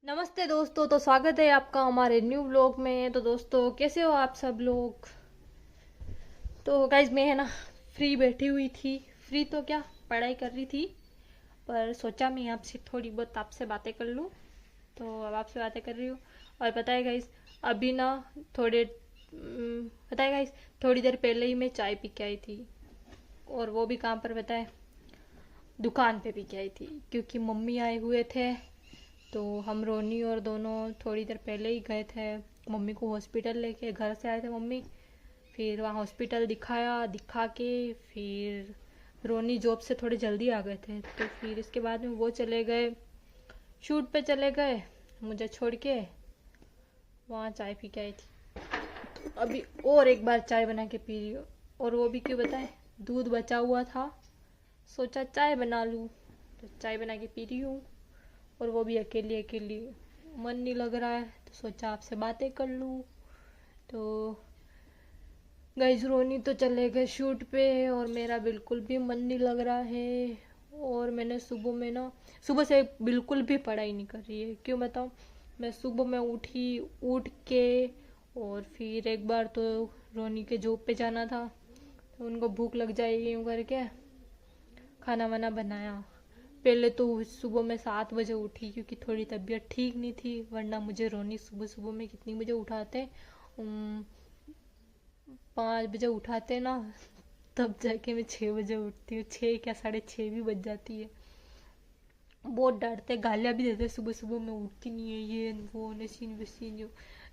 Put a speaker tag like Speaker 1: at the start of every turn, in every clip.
Speaker 1: नमस्ते दोस्तों, तो स्वागत है आपका हमारे न्यू व्लॉग में। तो दोस्तों, कैसे हो आप सब लोग। तो गाइज मैं है ना फ्री बैठी हुई थी। फ्री तो क्या, पढ़ाई कर रही थी, पर सोचा मैं आपसे थोड़ी बहुत आपसे बातें कर लूँ। तो अब आपसे बातें कर रही हूँ। और पता है गाइज, अभी ना पता है गाइज, थोड़ी देर पहले ही मैं चाय पी के आई थी। और वो भी कहाँ पर पता है, दुकान पे पी के आई थी, क्योंकि मम्मी आए हुए थे। तो हम रोनी और दोनों थोड़ी देर पहले ही गए थे मम्मी को हॉस्पिटल लेके। घर से आए थे मम्मी, फिर वहाँ हॉस्पिटल दिखाया, दिखा के फिर रोनी जॉब से थोड़े जल्दी आ गए थे, तो फिर इसके बाद में वो चले गए, शूट पे चले गए मुझे छोड़ के। वहाँ चाय पी के आई थी, तो अभी और एक बार चाय बना के पी रही हूँ। और वो भी क्यों बताए, दूध बचा हुआ था, सोचा चाय बना लूँ, तो चाय बना के पी रही हूँ। और वो भी अकेली अकेली, मन नहीं लग रहा है, तो सोचा आपसे बातें कर लूँ। तो गाइस, रोनी तो चले गए शूट पे और मेरा बिल्कुल भी मन नहीं लग रहा है। और मैंने सुबह में ना, सुबह से बिल्कुल भी पढ़ाई नहीं कर रही है। क्यों बताऊँ, मैं सुबह में उठ के और फिर एक बार तो रोनी के जॉब पे जाना था, तो उनको भूख लग जाएगी यूँ करके खाना वाना बनाया। पहले तो सुबह में 7 बजे उठी, क्योंकि थोड़ी तबीयत ठीक नहीं थी, वरना मुझे रोनी सुबह सुबह में कितनी बजे उठाते, 5 बजे उठाते ना, तब जाके मैं 6 बजे उठती हूँ। 6 क्या 6:30 भी बज जाती है। बहुत डांटते, गालियाँ भी देते सुबह सुबह में उठती नहीं है, ये वो नशीन वसीन, जो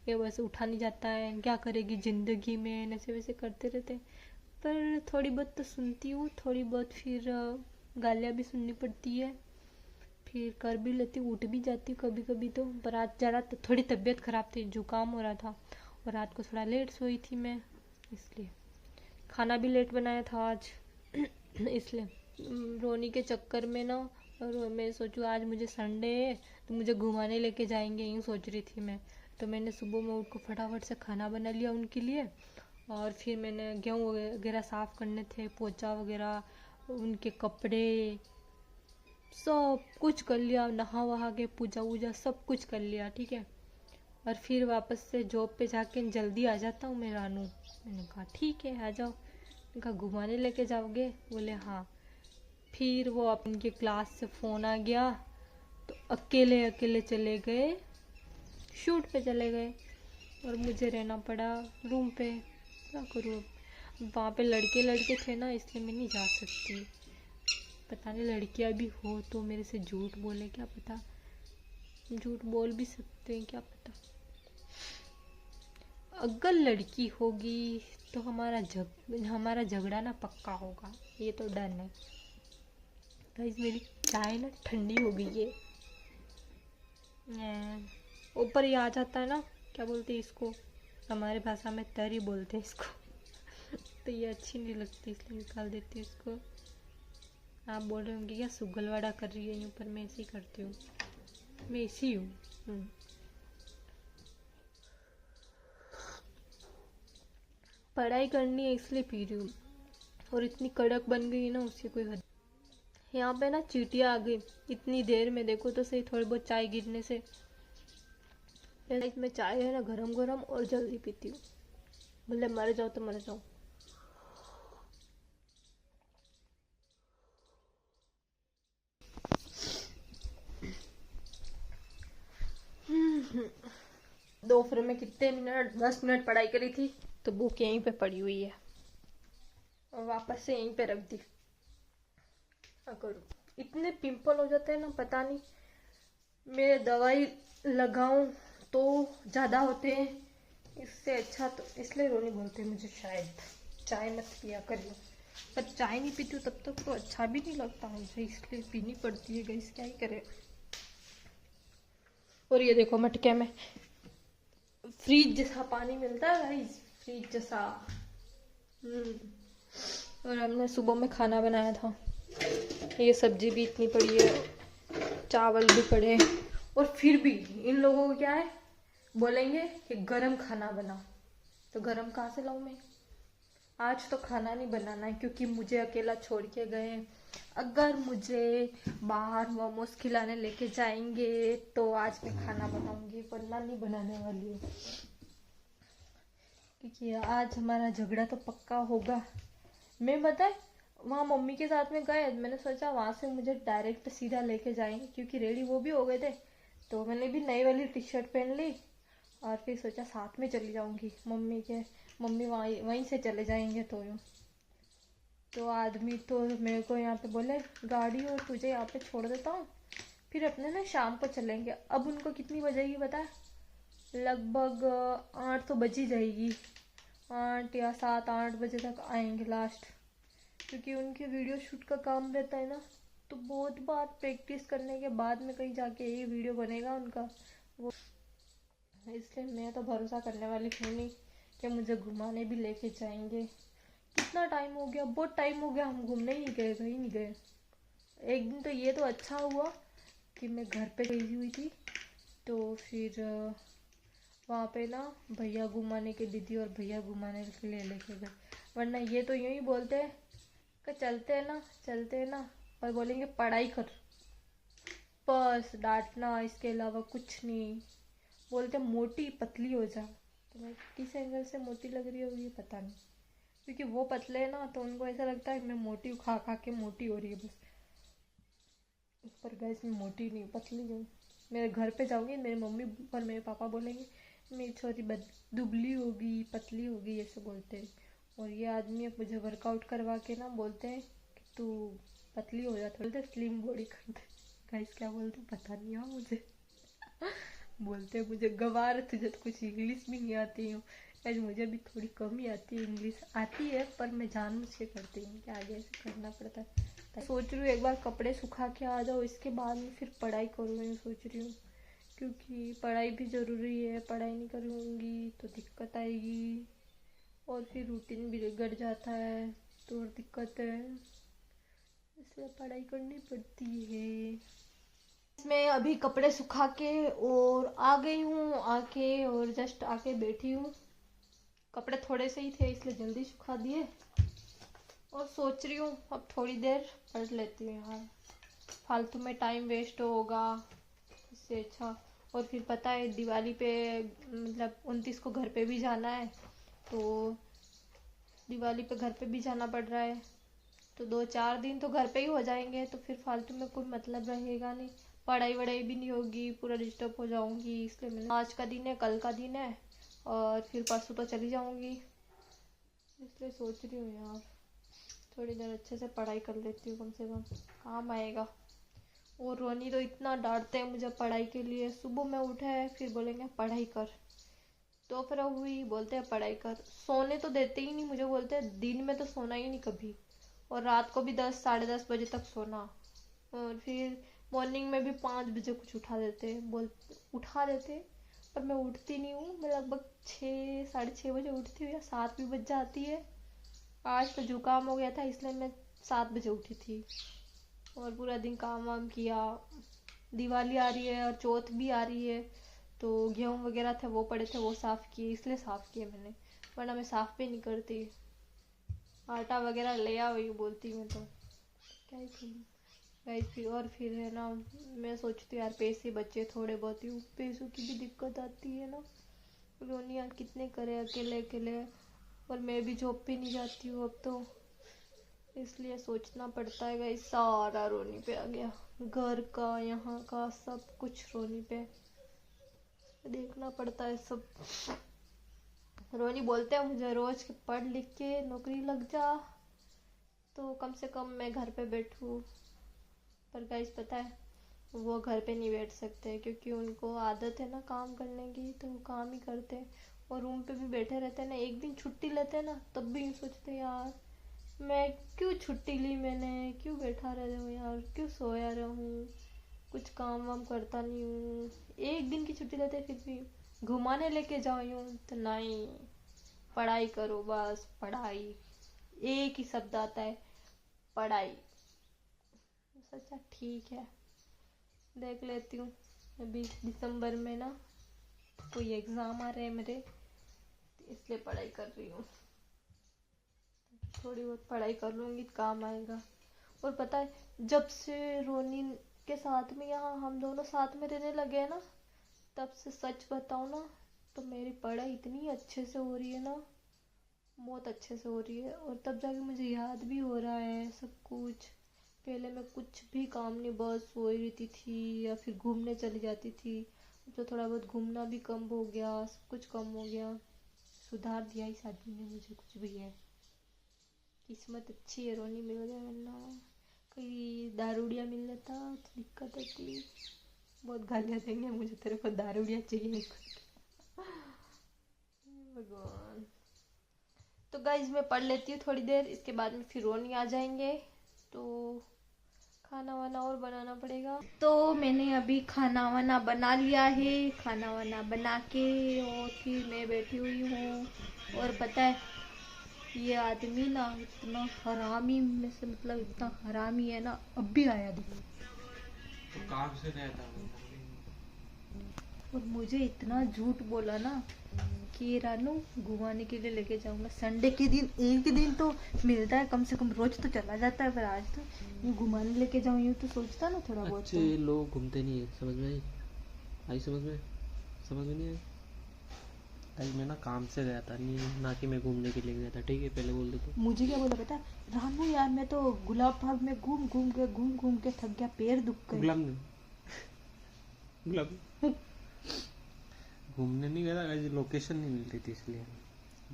Speaker 1: ये बस उठा नहीं जाता है, क्या करेगी जिंदगी में, ऐसे वैसे करते रहते। पर थोड़ी बहुत तो सुनती हूँ, थोड़ी बहुत फिर गालियाँ भी सुननी पड़ती है, फिर कर भी लेती हूँ, उठ भी जाती हूँ कभी कभी। तो पर आज ज़्यादा थोड़ी तबीयत ख़राब थी, जुकाम हो रहा था, और रात को थोड़ा लेट सोई थी मैं, इसलिए खाना भी लेट बनाया था आज। इसलिए रोनी के चक्कर में ना, और मैं सोचूँ आज मुझे संडे है तो मुझे घुमाने लेके जाएंगे, यूँ सोच रही थी मैं। तो मैंने सुबह में उठ को फटाफट से खाना बना लिया उनके लिए। और फिर मैंने गेहूँ वगैरह साफ़ करने थे, पोछा वगैरह, उनके कपड़े, सब कुछ कर लिया, नहा वहा के पूजा वूजा सब कुछ कर लिया, ठीक है। और फिर वापस से जॉब पे जाके जल्दी आ जाता हूँ मैं रानू। मैंने कहा ठीक है आ जाओ। मैंने कहा घुमाने लेके जाओगे, बोले हाँ। फिर वो उनके क्लास से फ़ोन आ गया, तो अकेले अकेले चले गए, शूट पे चले गए, और मुझे रहना पड़ा रूम पे। क्या करूँ अब, वहाँ पे लड़के लड़के थे ना, इसलिए मैं नहीं जा सकती। पता नहीं लड़कियां भी हो तो मेरे से झूठ बोले, क्या पता, झूठ बोल भी सकते हैं, क्या पता। अगर लड़की होगी तो हमारा झगड़ा ना पक्का होगा, ये तो डन है। गाइस, मेरी चाय ना ठंडी हो गई है। ऊपर ये आ जाता है ना, क्या बोलते हैं इसको, हमारे भाषा में तरी बोलते हैं इसको। तो ये अच्छी नहीं लगती, इसलिए निकाल देती हूँ इसको। आप बोल रहे होंगे क्या सुगलवाड़ा कर रही है यूँ, पर मैं ऐसे ही करती हूँ, मैं ऐसी हूँ। पढ़ाई करनी है इसलिए पी रही हूँ, और इतनी कड़क बन गई ना, उसकी कोई हद। यहाँ पे ना चींटियाँ आ गई इतनी देर में, देखो तो सही, थोड़ी बहुत चाय गिरने से। मैं चाय है ना गरम गरम और जल्दी पीती हूँ, भले मर जाओ तो मर जाओ। दोपहर में कितने मिनट, 10 मिनट पढ़ाई करी थी, तो बुक यहीं पे पड़ी हुई है, और वापस से यहीं पे रख दी। क्या करूँ, इतने पिंपल हो जाते हैं ना, पता नहीं मैं दवाई लगाऊं तो ज़्यादा होते हैं, इससे अच्छा तो, इसलिए रोनी बोलते हैं मुझे शायद चाय मत पिया करियो। पर चाय नहीं पीती हूँ तब तक तो अच्छा भी नहीं लगता मुझे, इसलिए पीनी पड़ती है गाइस, क्या ही करे। और ये देखो मटके में फ्रीज जैसा पानी मिलता है गाइस, फ्रीज जैसा। और हमने सुबह में खाना बनाया था, ये सब्जी भी इतनी पड़ी है, चावल भी पड़े, और फिर भी इन लोगों को क्या है, बोलेंगे कि गरम खाना बनाओ, तो गरम कहाँ से लाऊं मैं। आज तो खाना नहीं बनाना है क्योंकि मुझे अकेला छोड़ के गए। अगर मुझे बाहर मोमोज खिलाने लेके जाएंगे तो आज मैं खाना बनाऊंगी, वरना नहीं बनाने वाली हूँ। क्योंकि आज हमारा झगड़ा तो पक्का होगा। मैं बताए वहाँ मम्मी के साथ में गए, मैंने सोचा वहाँ से मुझे डायरेक्ट सीधा लेके जाएंगे क्योंकि रेडी वो भी हो गए थे। तो मैंने भी नई वाली टी शर्ट पहन ली और फिर सोचा साथ में चली जाऊंगी मम्मी वहीं से चले जाएंगे। तो आदमी तो मेरे को यहाँ पे बोले गाड़ी और तुझे यहाँ पे छोड़ देता हूँ, फिर अपने ना शाम को चलेंगे। अब उनको कितनी बजेगी पता है? लगभग 8 तो बज ही जाएगी, 8 या 7-8 बजे तक आएंगे लास्ट। क्योंकि उनके वीडियो शूट का काम रहता है ना, तो बहुत बार प्रैक्टिस करने के बाद में कहीं जाके ये वीडियो बनेगा उनका वो। इसलिए मैं तो भरोसा करने वाली हूँ नहीं कि मुझे घुमाने भी लेके जाएंगे। कितना टाइम हो गया, बहुत टाइम हो गया, हम घूमने ही नहीं गए, कहीं नहीं गए। एक दिन तो ये तो अच्छा हुआ कि मैं घर पे गई हुई थी, तो फिर वहाँ पे ना भैया घुमाने के, दीदी और भैया घुमाने के लिए लेके गए। वरना ये तो यूँ ही बोलते हैं कि चलते हैं ना, और बोलेंगे पढ़ाई कर, बस डांटना, इसके अलावा कुछ नहीं। बोलते मोटी पतली हो जा। तो मैं किस एंगल से मोटी लग रही होगी पता नहीं, क्योंकि वो पतले है ना तो उनको ऐसा लगता है मैं मोटी खा खा के मोटी हो रही है बस। पर गैस मैं मोटी नहीं, पतली हूँ। मेरे घर पे जाऊंगी, मेरी मम्मी और मेरे पापा बोलेंगे मेरी छोरी दुबली होगी, पतली होगी, ऐसे बोलते हैं। और ये आदमी अब मुझे वर्कआउट करवा के ना बोलते हैं कि तू पतली हो जा, बोलते स्लिम बॉडी कर दे। गाइस क्या बोलते पता नहीं है मुझे। बोलते मुझे गवार, तुझे तो कुछ इंग्लिश भी नहीं आती हूँ। आज मुझे भी थोड़ी कम ही आती है, इंग्लिश आती है पर मैं जानबूझ के करती हूँ कि आगे ऐसे करना पड़ता है। तो सोच रही हूँ एक बार कपड़े सुखा के आ जाओ, इसके बाद में फिर पढ़ाई करूँगी सोच रही हूँ। क्योंकि पढ़ाई भी ज़रूरी है, पढ़ाई नहीं करूँगी तो दिक्कत आएगी और फिर रूटीन भी बिगड़ जाता है तो और दिक्कत है, इसलिए पढ़ाई करनी पड़ती है। मैं अभी कपड़े सुखा के और आ गई हूँ, आके और जस्ट आके बैठी हूँ। कपड़े थोड़े से ही थे इसलिए जल्दी सुखा दिए और सोच रही हूँ अब थोड़ी देर पढ़ लेती हूँ यार, फालतू में टाइम वेस्ट होगा इससे अच्छा। और फिर पता है दिवाली पे मतलब 29 को घर पे भी जाना है, तो दिवाली पे घर पे भी जाना पड़ रहा है, तो 2-4 दिन तो घर पे ही हो जाएंगे, तो फिर फालतू में कोई मतलब रहेगा नहीं, पढ़ाई वढ़ाई भी नहीं होगी, पूरा डिस्टर्ब हो जाऊंगी। इसलिए मैंने आज का दिन है, कल का दिन है और फिर परसों तो चली जाऊंगी। इसलिए सोच रही हूँ यार थोड़ी देर अच्छे से पढ़ाई कर लेती हूँ, कम से कम काम आएगा। और रोनी तो इतना डांटते हैं मुझे पढ़ाई के लिए, सुबह में उठे है फिर बोलेंगे पढ़ाई कर, तो फिर हुई बोलते हैं पढ़ाई कर, सोने तो देते ही नहीं मुझे, बोलते हैं दिन में तो सोना ही नहीं कभी, और रात को भी 10-10:30 बजे तक सोना, और फिर मॉर्निंग में भी 5 बजे कुछ उठा देते पर मैं उठती नहीं हूँ। मैं लगभग 6-6:30 बजे उठती हूँ या 7 भी बज जाती है। आज तो जुकाम हो गया था इसलिए मैं 7 बजे उठी थी और पूरा दिन काम वाम किया। दिवाली आ रही है और चौथ भी आ रही है, तो गेहूँ वगैरह थे वो पड़े थे, वो साफ़ किए, इसलिए साफ़ किए मैंने, वरना मैं साफ़ भी नहीं करती। आटा वगैरह ले आओ ये बोलती मैं तो क्या ही करूँ गाइस। फिर है ना, मैं सोचती हूँ यार पैसे बचे थोड़े बहुत ही, पैसों की भी दिक्कत आती है ना। रोनी यार कितने करे अकेले अकेले, और मैं भी जॉब पे नहीं जाती हूँ अब तो, इसलिए सोचना पड़ता है गाइस। सारा रोनी पे आ गया, घर का यहाँ का सब कुछ रोनी पे देखना पड़ता है सब। रोनी बोलते हैं मुझे रोज कि पढ़ लिख के नौकरी लग जा तो कम से कम मैं घर पे बैठूँ, पर गाइस पता है वो घर पे नहीं बैठ सकते क्योंकि उनको आदत है ना काम करने की, तो वो काम ही करते हैं और रूम पे भी बैठे रहते हैं ना। एक दिन छुट्टी लेते हैं ना तब भी सोचते हैं यार मैं क्यों छुट्टी ली, मैंने क्यों बैठा रह जाऊँ यार, क्यों सोया रहूँ, कुछ काम वाम करता नहीं हूँ। एक दिन की छुट्टी लेते फिर भी घुमाने लेके जाओ यूँ तो नहीं, पढ़ाई करो बस पढ़ाई, एक ही शब्द आता है पढ़ाई। सोचा ठीक है देख लेती हूँ, अभी दिसंबर में ना कोई एग्ज़ाम आ रहे हैं मेरे, इसलिए पढ़ाई कर रही हूँ। थोड़ी बहुत पढ़ाई कर लूँगी तो काम आएगा। और पता है, जब से रोनी के साथ में यहाँ हम दोनों साथ में रहने लगे हैं ना, तब से सच बताऊँ ना तो मेरी पढ़ाई इतनी अच्छे से हो रही है ना, बहुत अच्छे से हो रही है। और तब जाके मुझे याद भी हो रहा है सब कुछ। पहले मैं कुछ भी काम नहीं, बस सोई रहती थी या फिर घूमने चली जाती थी। तो थोड़ा बहुत घूमना भी कम हो गया, सब कुछ कम हो गया। सुधार दिया इस आदमी ने मुझे, कुछ भी है। किस्मत अच्छी है, रोनी मिल गया, वरना कोई दारूडिया मिल जाता तो दिक्कत होती। बहुत गालियाँ देंगे मुझे, तेरे को दारूडिया चाहिए। भगवान। तो गाइज मैं पढ़ लेती हूँ थोड़ी देर, इसके बाद में फिर रोनी आ जाएंगे तो खाना वाना और बनाना पड़ेगा। तो मैंने अभी खाना वाना बना लिया है, खाना वाना बना के और फिर मैं बैठी हुई हूँ। और पता है, ये आदमी ना इतना हरामी में से, मतलब इतना हरामी है ना, अब भी आया देखो।
Speaker 2: तो काम से गया था
Speaker 1: और मुझे इतना झूठ बोला ना कि रानू घुमाने के लिए लेके जाऊंगा। संडे के दिन एक दिन तो मिलता है, कम से कम रोज तो चला जाता है, पर आज तो यूँ घुमाने लेके जाऊँ यूँ तो सोचता ना थोड़ा बहुत।
Speaker 2: अच्छे लोग घूमते नहीं है, समझ में आई समझ में नहीं आई। भाई मैं ना काम से गया था, नहीं ना कि मैं घूमने के लिए गया था, ठीक है पहले बोल दे तो।
Speaker 1: मुझे क्या बोला पता है, रानू यार मैं तो गुलाब बाग में घूम घूम के थक गया, पैर दुख गए।
Speaker 2: गुलाब घूमने नहीं गया था, लोकेशन नहीं मिल रही थी इसलिए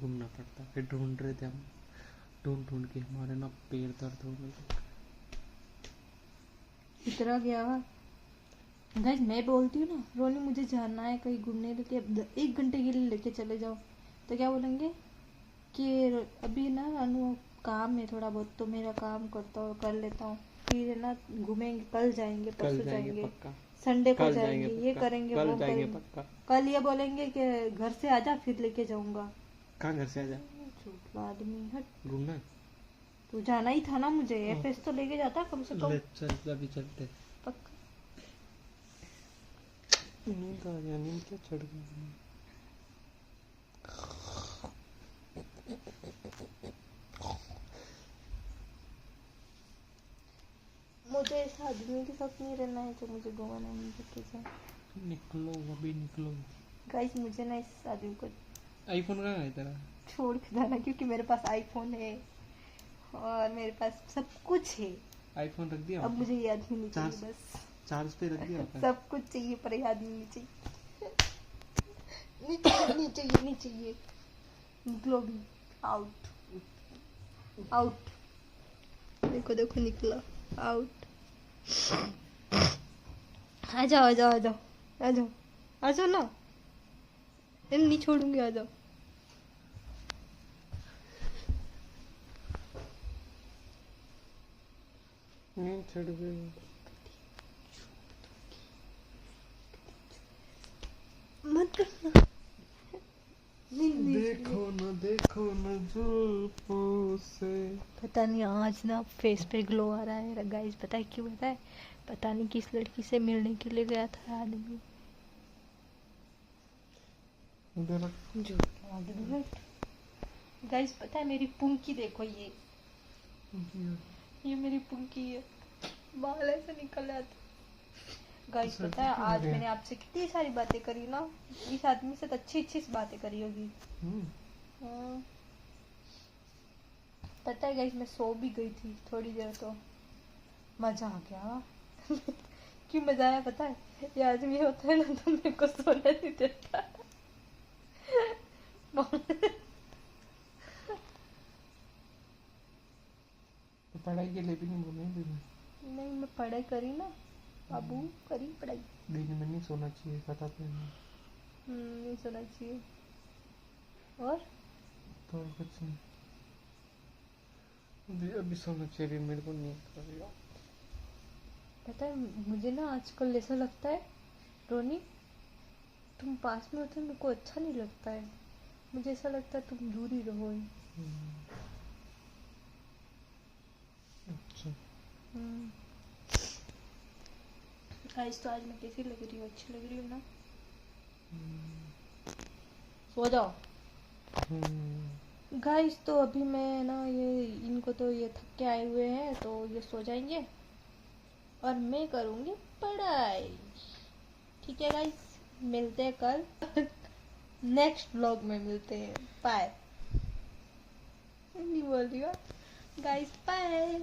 Speaker 2: घूमना पड़ता। फिर ढूंढ रहे थे हम, ढूंढ के हमारे ना पैर दर्द होने लगे।
Speaker 1: इतना गया गाइस, मैं बोलती हूँ ना रोनी मुझे जाना है कहीं घूमने, लेके 1 घंटे के लिए लेके चले जाओ, तो क्या बोलेंगे कि अभी ना रानू काम है थोड़ा बहुत, तो मेरा काम कर लेता हूँ, फिर ना घूमेंगे, कल जाएंगे, परसों जाएंगे, संडे को जाएंगे, ये करेंगे, वो करेंगे। कल ये बोलेंगे कि घर से आजा फिर लेके जाऊंगा।
Speaker 2: कहाँ घर से आजा?
Speaker 1: झूठा आदमी, हट।
Speaker 2: घूमना
Speaker 1: तू जाना ही था ना मुझे, एफएस तो लेके जाता कम से कम।
Speaker 2: चल अभी चलते।
Speaker 1: पक्का।
Speaker 2: नींद आ गया, नींद क्या चढ़ गई।
Speaker 1: मुझे इस आदमी के साथ नहीं रहना है जो मुझे घुमाना नहीं लेके जाए।
Speaker 2: निकलो अभी निकलो।
Speaker 1: गाइस मुझे ना इस आदमी को
Speaker 2: आईफोन कहाँ है तेरा?
Speaker 1: छोड़ के जाना, क्योंकि मेरे पास आईफोन है और मेरे पास सब कुछ है।
Speaker 2: आईफोन रख दिया?
Speaker 1: अब मुझे ये आदमी नहीं चाहिए, बस
Speaker 2: चार्ज पे रख दिया होता है?
Speaker 1: सब कुछ चाहिए पर ये आदमी नहीं चाहिए। नहीं चाहिए, नहीं चाहिए। निकलो भी, आउट आउट। देखो देखो निकला, आउट। आ जाओ आ जाओ आ जाओ आ जाओ आ जाओ ना, नहीं छोड़ूंगी, आ जाओ।
Speaker 2: नींद चढ़ गई।
Speaker 1: मत करना।
Speaker 2: देखो न जुल्फों से।
Speaker 1: पता नहीं आज ना फेस पे ग्लो आ रहा है गाइस, पता है क्यों? पता है, पता नहीं किस लड़की से मिलने के लिए गया था आदमी। गाइस पता है, मेरी पुंकी देखो, ये मेरी पुंकी है, बाल ऐसे निकल आते। गाइस पता है, आज मैंने आपसे कितनी सारी बातें करी ना, इस आदमी से तो अच्छी बातें करी होगी। हाँ। पता है गाइस, मैं सो भी गई थी थोड़ी देर, तो मजा आ गया। क्यों मजा आया पता है? ये आदमी होता है ना तो मेरे को सोने नहीं देता।
Speaker 2: तो पढ़ाई के लिए भी नहीं बोले?
Speaker 1: नहीं, मैं पढ़ाई करी ना बाबू, करी पढ़ाई।
Speaker 2: दिन में नहीं सोना चाहिए, पता तो है।
Speaker 1: नहीं सोना चाहिए। और
Speaker 2: तो कुछ नहीं, अभी सोना चाहिए, मेरे को नींद आ रही है।
Speaker 1: पता है मुझे ना आजकल ऐसा लगता है रोनी, तुम पास में होते मेरे को अच्छा नहीं लगता है, मुझे ऐसा लगता है तुम दूर ही रहो।
Speaker 2: अच्छा।
Speaker 1: गाइस तो आज मैं कैसी लग रही हूँ? अच्छी लग रही हूँ ना? सो जाओ। गाइस तो अभी मैं ना ये इनको तो ये थक के आए हुए हैं तो ये सो जाएंगे और मैं करूँगी पढ़ाई। ठीक है गाइस, मिलते हैं कल। नेक्स्ट व्लॉग में मिलते हैं। बाय। नहीं बोल रही हो गाइस, बाय।